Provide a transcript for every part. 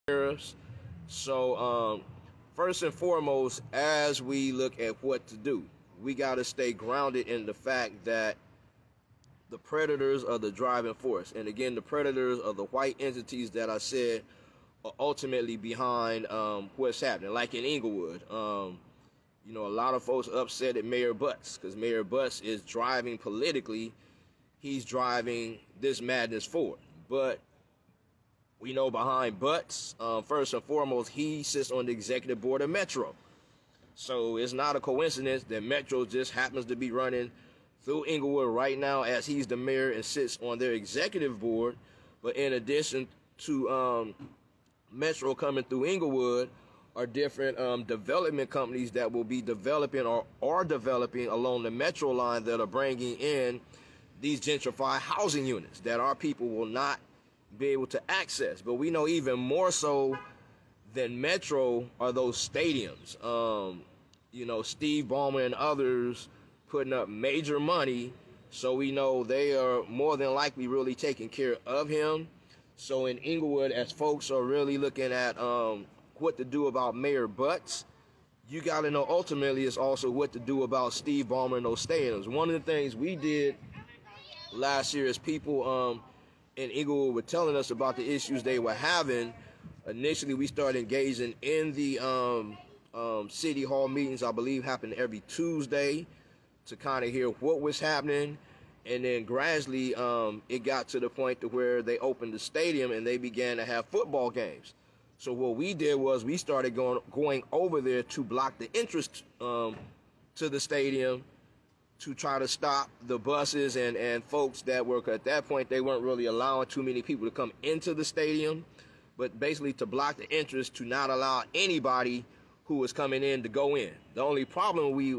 tariffs. So first and foremost, as we look at what to do, we got to stay grounded in the fact that the predators are the driving force. And again, the predators are the white entities that I said are ultimately behind what's happening. Like in Inglewood, you know, a lot of folks upset at Mayor Butts because Mayor Butts is driving politically. He's driving this madness forward. But we know behind Butts, first and foremost, he sits on the executive board of Metro. So it's not a coincidence that Metro just happens to be running through Inglewood right now as he's the mayor and sits on their executive board. But in addition to Metro coming through Inglewood are different development companies that will be developing or are developing along the Metro line that are bringing in these gentrified housing units that our people will not be able to access. But we know even more so than Metro are those stadiums. You know, Steve Ballmer and others putting up major money, so we know they are more than likely really taking care of him. So in Inglewood, as folks are really looking at what to do about Mayor Butts, you got to know ultimately it's also what to do about Steve Ballmer and those stadiums. One of the things we did last year is people in Inglewood were telling us about the issues they were having. Initially, we started engaging in the city hall meetings. I believe happened every Tuesday to kind of hear what was happening. And then gradually it got to the point to where they opened the stadium and they began to have football games. So what we did was we started going over there to block the entrance to the stadium to try to stop the buses and folks that were, at that point, they weren't really allowing too many people to come into the stadium, but basically to block the entrance to not allow anybody who was coming in to go in. The only problem we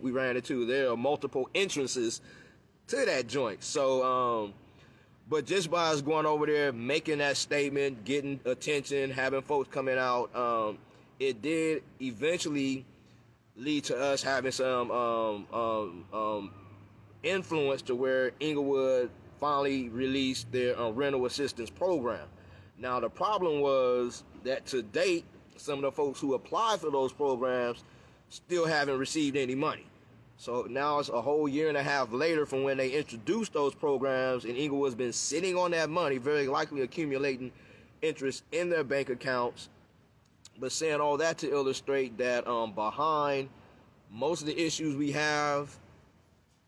ran into, there are multiple entrances to that joint. So, but just by us going over there, making that statement, getting attention, having folks coming out, it did eventually lead to us having some influence to where Inglewood finally released their rental assistance program. Now, the problem was that to date, some of the folks who applied for those programs still haven't received any money. So now it's a whole year and a half later from when they introduced those programs, and Inglewood's been sitting on that money, very likely accumulating interest in their bank accounts. But saying all that to illustrate that behind most of the issues we have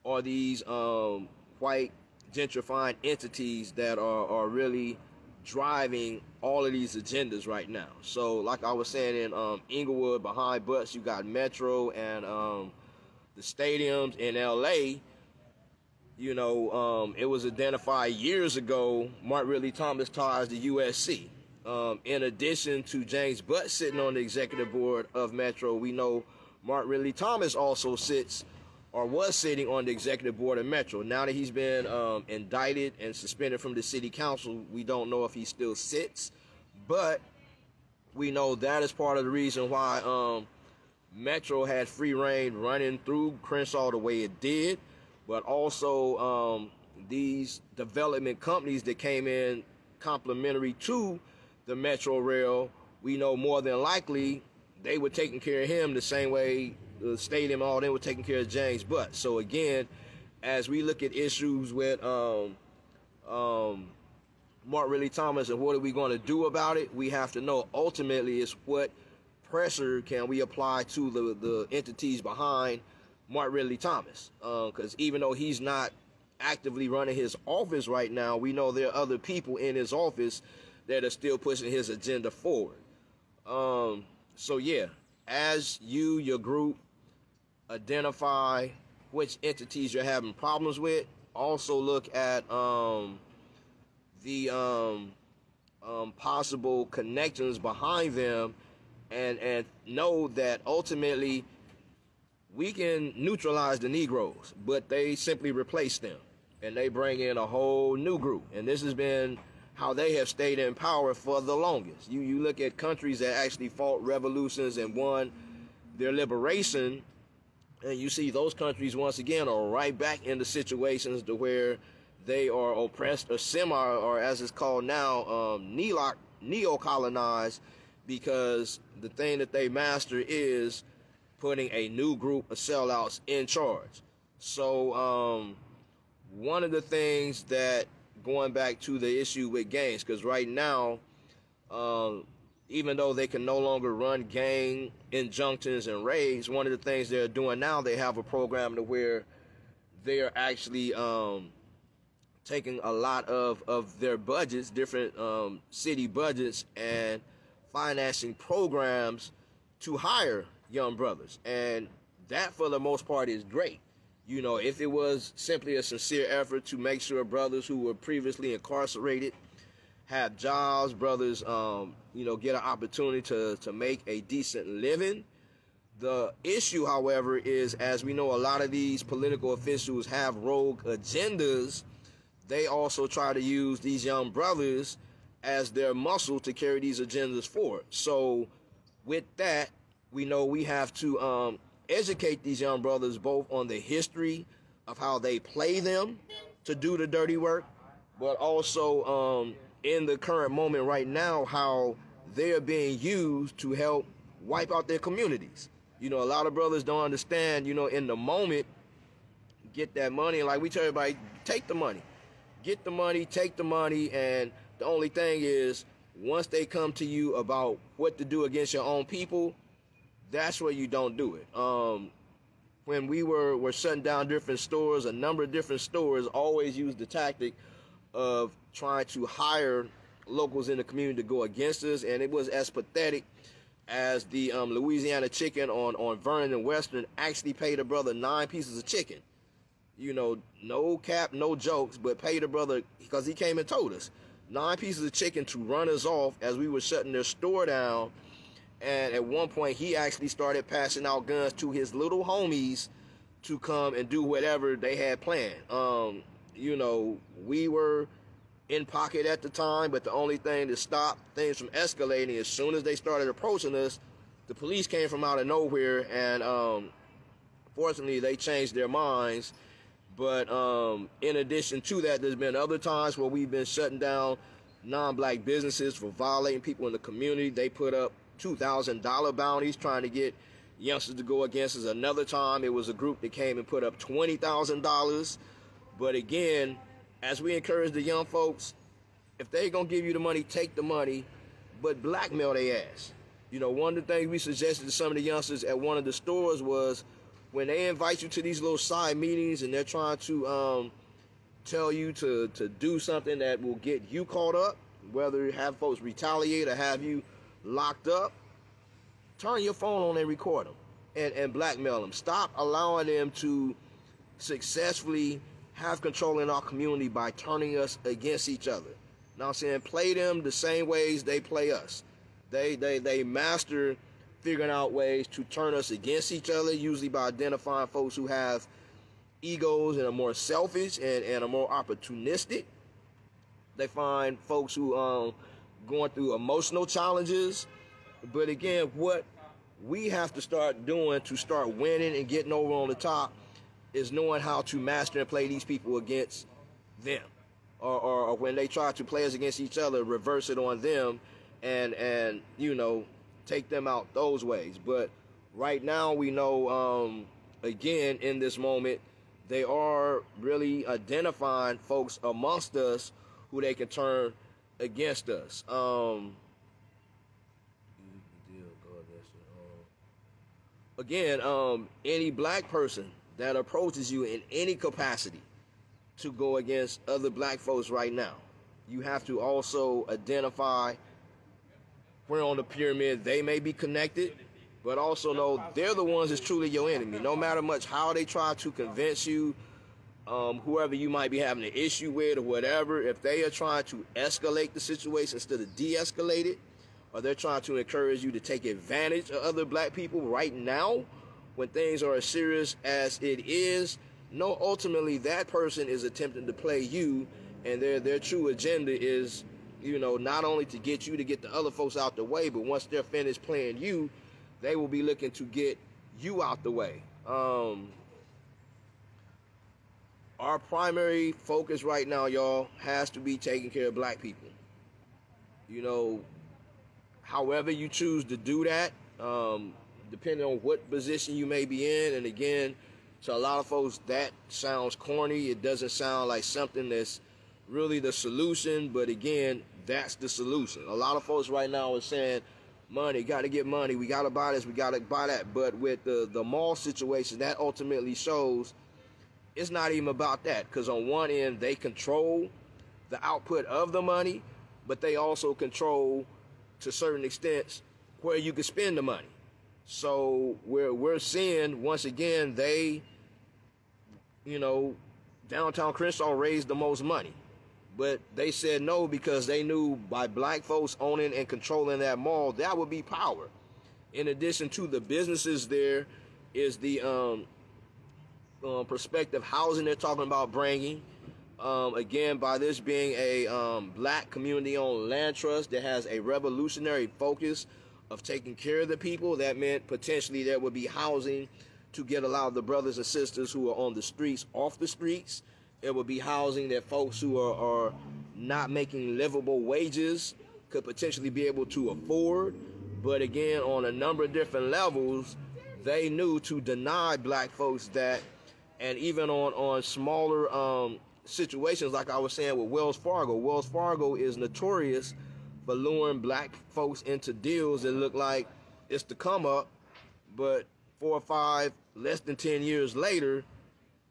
are these white gentrifying entities that are really driving all of these agendas right now. So like I was saying, in Inglewood, behind Butts, you got Metro and the stadiums in LA. You know, it was identified years ago, Martin Ridley Thomas ties to USC. In addition to James Butts sitting on the executive board of Metro, we know Martin Ridley Thomas also sits or was sitting on the executive board of Metro. Now that he's been indicted and suspended from the city council, we don't know if he still sits, but we know that is part of the reason why Metro had free reign running through Crenshaw the way it did, but also these development companies that came in complementary to the Metro Rail, we know more than likely they were taking care of him the same way the stadium, all them were taking care of James Butts. So again, as we look at issues with Martin Ridley Thomas and what are we going to do about it, we have to know ultimately is what pressure can we apply to the entities behind Martin Ridley Thomas, because even though he's not actively running his office right now, we know there are other people in his office that are still pushing his agenda forward. So yeah, as your group identify which entities you're having problems with, also look at the possible connections behind them, and know that ultimately we can neutralize the Negroes, but they simply replace them and they bring in a whole new group. And this has been how they have stayed in power for the longest. You look at countries that actually fought revolutions and won their liberation, and you see those countries once again are right back into situations to where they are oppressed or semi, or as it's called now, neo-colonized, because the thing that they master is putting a new group of sellouts in charge. So one of the things that, going back to the issue with gangs, because right now, even though they can no longer run gang injunctions and raids, one of the things they're doing now, they have a program to where they're actually taking a lot of their budgets, different city budgets, and financing programs to hire young brothers. And that, for the most part, is great. You know, if it was simply a sincere effort to make sure brothers who were previously incarcerated have jobs, brothers, you know, get an opportunity to make a decent living. The issue, however, is, as we know, a lot of these political officials have rogue agendas. They also try to use these young brothers as their muscle to carry these agendas forward. So with that, we know we have to educate these young brothers both on the history of how they play them to do the dirty work, but also in the current moment right now, how they're being used to help wipe out their communities. You know, a lot of brothers don't understand, you know, in the moment, get that money. Like we tell everybody, take the money. Get the money, take the money, and the only thing is, once they come to you about what to do against your own people, that's where you don't do it. When we were shutting down different stores, a number of different stores always used the tactic of trying to hire locals in the community to go against us, and it was as pathetic as the Louisiana Chicken on Vernon and Western actually paid a brother 9 pieces of chicken. You know, no cap, no jokes, but paid a brother, because he came and told us, 9 pieces of chicken to run us off as we were shutting their store down. And at one point, he actually started passing out guns to his little homies to come and do whatever they had planned. You know, we were in pocket at the time, but the only thing to stop things from escalating, as soon as they started approaching us, the police came from out of nowhere, and fortunately, they changed their minds. But in addition to that, there's been other times where we've been shutting down non-black businesses for violating people in the community. They put up $2,000 bounties trying to get youngsters to go against us. Another time, it was a group that came and put up $20,000. But again, as we encourage the young folks, if they're going to give you the money, take the money, but blackmail their ass. You know, one of the things we suggested to some of the youngsters at one of the stores was, when they invite you to these little side meetings and they're trying to tell you to do something that will get you caught up, whether have folks retaliate or have you locked up, turn your phone on and record them and blackmail them. Stop allowing them to successfully have control in our community by turning us against each other. Now I'm saying, play them the same ways they play us. They master figuring out ways to turn us against each other, usually by identifying folks who have egos and are more selfish and are more opportunistic. They find folks who going through emotional challenges. But again, what we have to start doing to start winning and getting over on the top is knowing how to master and play these people against them. Or when they try to play us against each other, reverse it on them and you know, take them out those ways. But right now we know, again, in this moment, they are really identifying folks amongst us who they can turn against us. Again, any black person that approaches you in any capacity to go against other black folks right now, you have to also identify where on the pyramid they may be connected, but also know they're the ones that's truly your enemy. No matter much how they try to convince you, whoever you might be having an issue with or whatever, if they are trying to escalate the situation instead of de-escalate it, or they're trying to encourage you to take advantage of other black people right now, when things are as serious as it is, no, ultimately that person is attempting to play you, and their true agenda is, you know, not only to get you to get the other folks out the way, but once they're finished playing you, they will be looking to get you out the way. Our primary focus right now, y'all, has to be taking care of black people. You know, however you choose to do that, depending on what position you may be in. And again, to a lot of folks, that sounds corny. It doesn't sound like something that's really the solution, but again, that's the solution. A lot of folks right now are saying, money, got to get money, we got to buy this, we got to buy that. But with the mall situation, that ultimately shows it's not even about that, because on one end, they control the output of the money, but they also control, to certain extents, where you can spend the money. So we're seeing, once again, they, downtown Crenshaw raised the most money. But they said no because they knew by black folks owning and controlling that mall, that would be power. In addition to the businesses, there is the prospective housing they're talking about bringing. Again, by this being a black community-owned land trust that has a revolutionary focus of taking care of the people, that meant potentially there would be housing to get a lot of the brothers and sisters who are on the streets off the streets. It would be housing that folks who are not making livable wages could potentially be able to afford. But again, on a number of different levels, they knew to deny black folks that. And even on smaller situations, like I was saying with Wells Fargo. Wells Fargo is notorious for luring black folks into deals that look like it's the come up, but 4 or 5, less than 10 years later,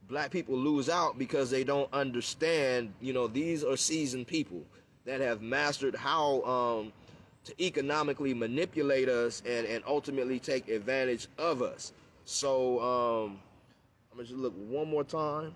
black people lose out because they don't understand, these are seasoned people that have mastered how to economically manipulate us and ultimately take advantage of us. So I'm going to just look one more time.